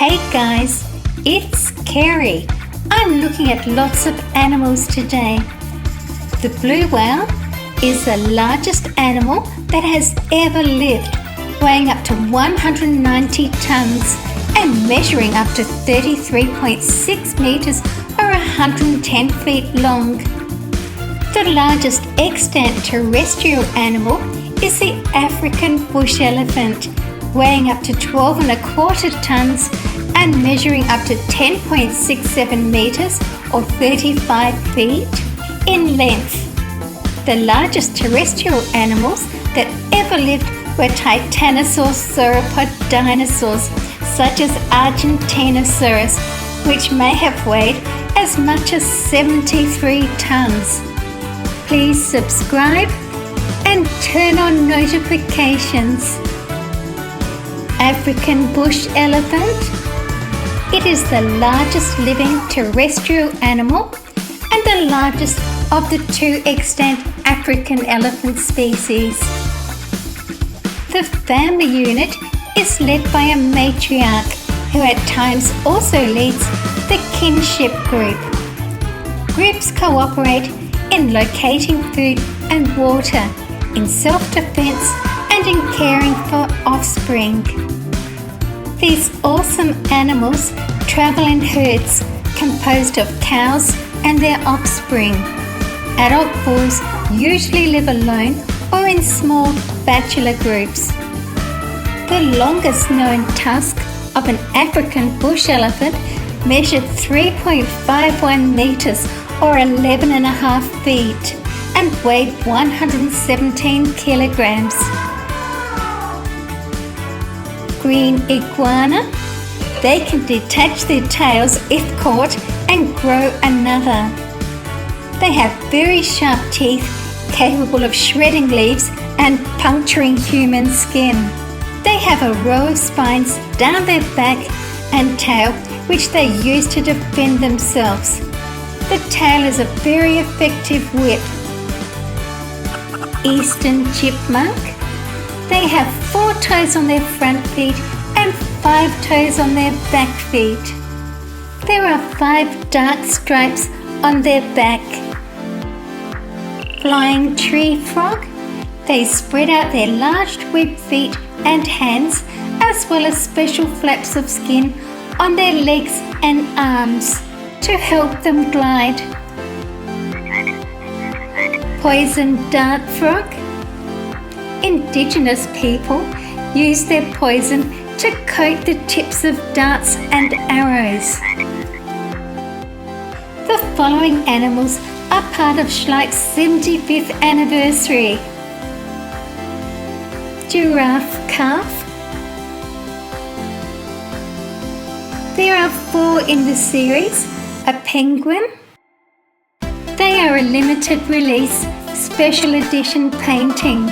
Hey guys, it's Carrie. I'm looking at lots of animals today. The blue whale is the largest animal that has ever lived, weighing up to 190 tons and measuring up to 33.6 meters or 110 feet long. The largest extant terrestrial animal is the African bush elephant, weighing up to 12.25 tons and measuring up to 10.67 meters or 35 feet in length. The largest terrestrial animals that ever lived were titanosaur sauropod dinosaurs such as Argentinosaurus, which may have weighed as much as 73 tons. Please subscribe and turn on notifications. African bush elephant. It is the largest living terrestrial animal and the largest of the two extant African elephant species. The family unit is led by a matriarch who at times also leads the kinship group. Groups cooperate in locating food and water, in self-defense and in caring for offspring. These awesome animals travel in herds composed of cows and their offspring. Adult bulls usually live alone or in small bachelor groups. The longest known tusk of an African bush elephant measured 3.51 meters or 11.5 feet and weighed 117 kilograms. Green iguana. They can detach their tails if caught and grow another. They have very sharp teeth capable of shredding leaves and puncturing human skin. They have a row of spines down their back and tail which they use to defend themselves. The tail is a very effective whip. Eastern chipmunk. They have 4 toes on their front feet and 5 toes on their back feet. There are 5 dark stripes on their back. Flying tree frog. They spread out their large webbed feet and hands as well as special flaps of skin on their legs and arms to help them glide. Poison dart frog. Indigenous people use their poison to coat the tips of darts and arrows. The following animals are part of Schleich's 75th anniversary. Giraffe calf. There are 4 in the series. A penguin. They are a limited release special edition painting.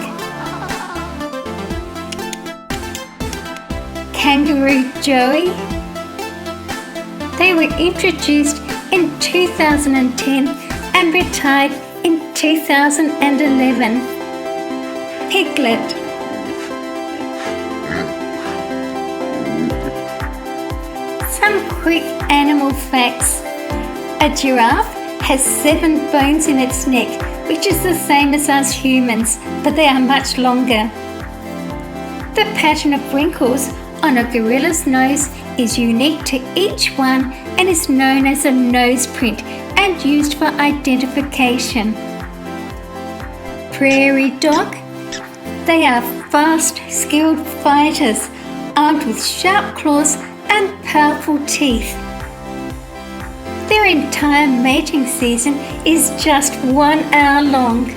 Kangaroo joey. They were introduced in 2010 and retired in 2011. Piglet. Some quick animal facts. A giraffe has 7 bones in its neck, which is the same as us humans, but they are much longer. The pattern of wrinkles on a gorilla's nose is unique to each one and is known as a nose print and used for identification. Prairie dog. They are fast, skilled fighters armed with sharp claws and powerful teeth. Their entire mating season is just 1 hour long.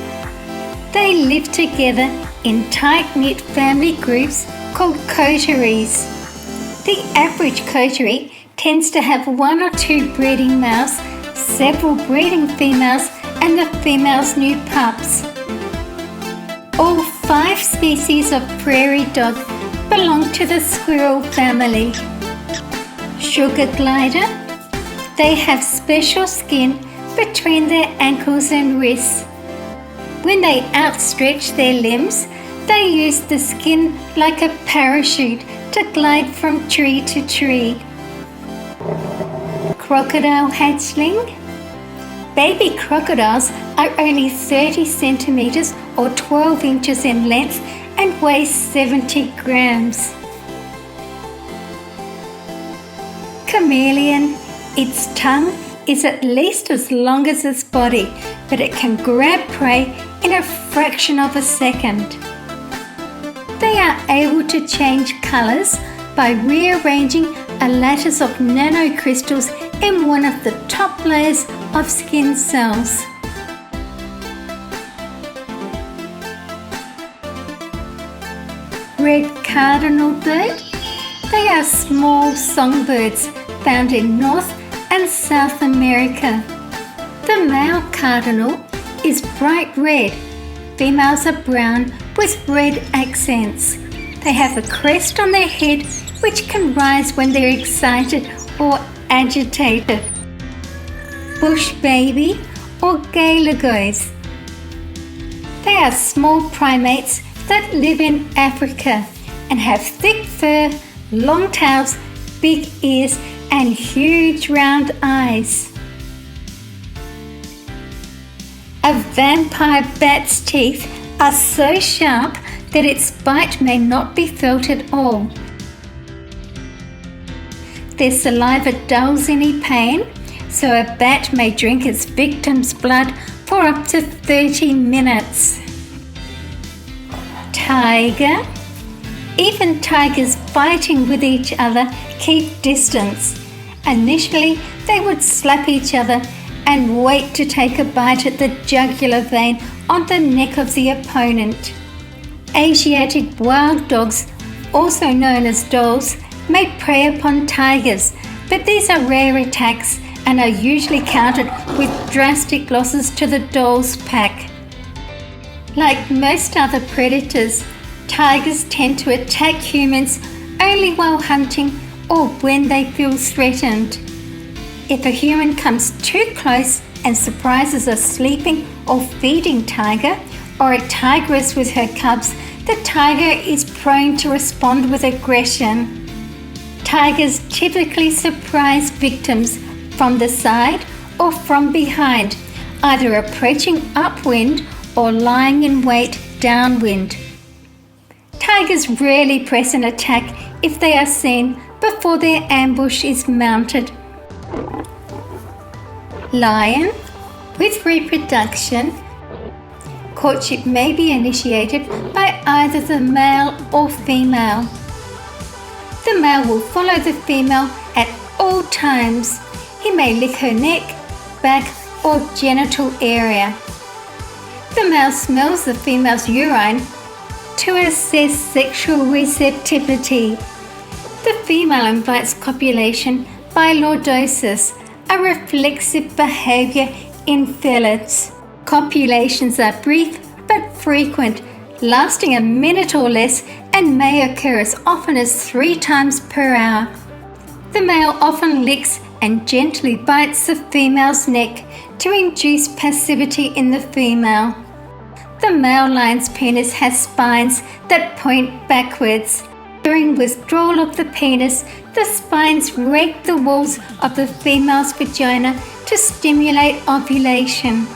They live together in tight-knit family groups called coteries. The average coterie tends to have 1 or 2 breeding males, several breeding females, and the females' new pups. All 5 species of prairie dog belong to the squirrel family. Sugar glider. They have special skin between their ankles and wrists. When they outstretch their limbs, they use the skin like a parachute to glide from tree to tree. crocodile hatchling? Baby crocodiles are only 30 centimeters or 12 inches in length and weigh 70 grams. Chameleon. Its tongue is at least as long as its body, but it can grab prey in a fraction of a second. They are able to change colours by rearranging a lattice of nanocrystals in one of the top layers of skin cells. Red cardinal bird. They are small songbirds found in North and South America. The male cardinal is bright red. Females are brown with red accents. They have a crest on their head which can rise when they're excited or agitated. Bushbaby or galagos. They are small primates that live in Africa and have thick fur, long tails, big ears and huge round eyes. A vampire bat's teeth are so sharp that its bite may not be felt at all. Their saliva dulls any pain, so a bat may drink its victim's blood for up to 30 minutes. Tiger. Even tigers fighting with each other keep distance. Initially, they would slap each other and wait to take a bite at the jugular vein on the neck of the opponent. Asiatic wild dogs, also known as dholes, may prey upon tigers, but these are rare attacks and are usually countered with drastic losses to the dhole's pack. Like most other predators, tigers tend to attack humans only while hunting or when they feel threatened. If a human comes too close and surprises a sleeping or feeding tiger, or a tigress with her cubs, the tiger is prone to respond with aggression. Tigers typically surprise victims from the side or from behind, either approaching upwind or lying in wait downwind. Tigers rarely press an attack if they are seen before their ambush is mounted. Lion. With reproduction, courtship may be initiated by either the male or female. The male will follow the female at all times. He may lick her neck, back, or genital area. The male smells the female's urine to assess sexual receptivity. The female invites copulation by lordosis, a reflexive behaviour in felids. Copulations are brief but frequent, lasting a minute or less, and may occur as often as 3 times per hour. The male often licks and gently bites the female's neck to induce passivity in the female. The male lion's penis has spines that point backwards. During withdrawal of the penis, the spines rake the walls of the female's vagina to stimulate ovulation.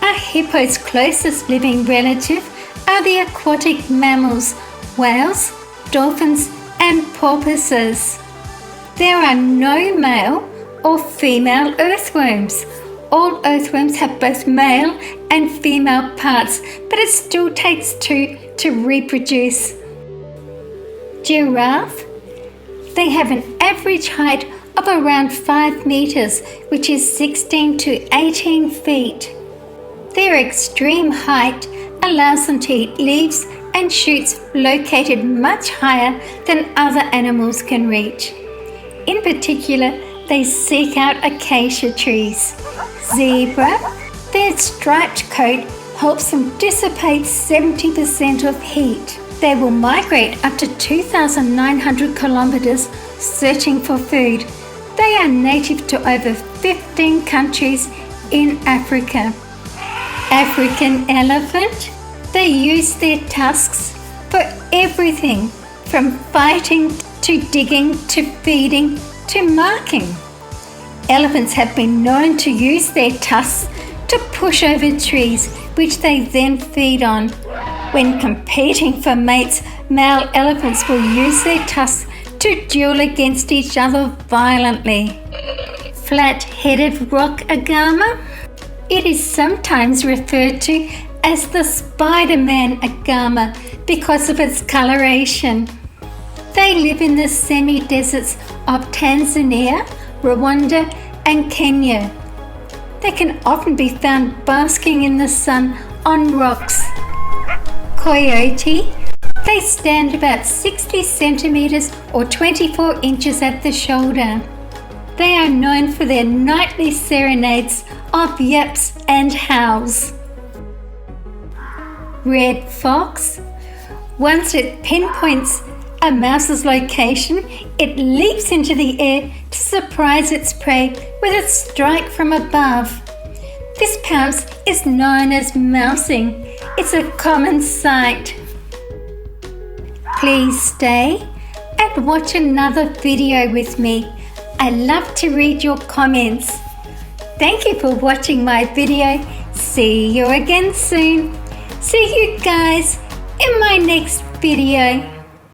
A hippo's closest living relative are the aquatic mammals, whales, dolphins, and porpoises. There are no male or female earthworms. All earthworms have both male and female parts, but it still takes 2 to reproduce. Giraffe. They have an average height of around 5 meters, which is 16 to 18 feet. Their extreme height allows them to eat leaves and shoots located much higher than other animals can reach. In particular, they seek out acacia trees. Zebra. Their striped coat helps them dissipate 70% of heat. They will migrate up to 2,900 kilometers searching for food. They are native to over 15 countries in Africa. African elephant. They use their tusks for everything from fighting to digging, to feeding, to marking. Elephants have been known to use their tusks to push over trees, which they then feed on. When competing for mates, male elephants will use their tusks to duel against each other violently. Flat-headed rock agama. It is sometimes referred to as the Spider-Man agama because of its coloration. They live in the semi-deserts of Tanzania, Rwanda and Kenya. They can often be found basking in the sun on rocks. Coyote. They stand about 60 centimetres or 24 inches at the shoulder. They are known for their nightly serenades of yaps and howls. Red fox. Once it pinpoints a mouse's location, it leaps into the air to surprise its prey with its strike from above. This pounce is known as mousing. It's a common sight. Please stay and watch another video with me. I love to read your comments. Thank you for watching my video. See you again soon. See you guys in my next video.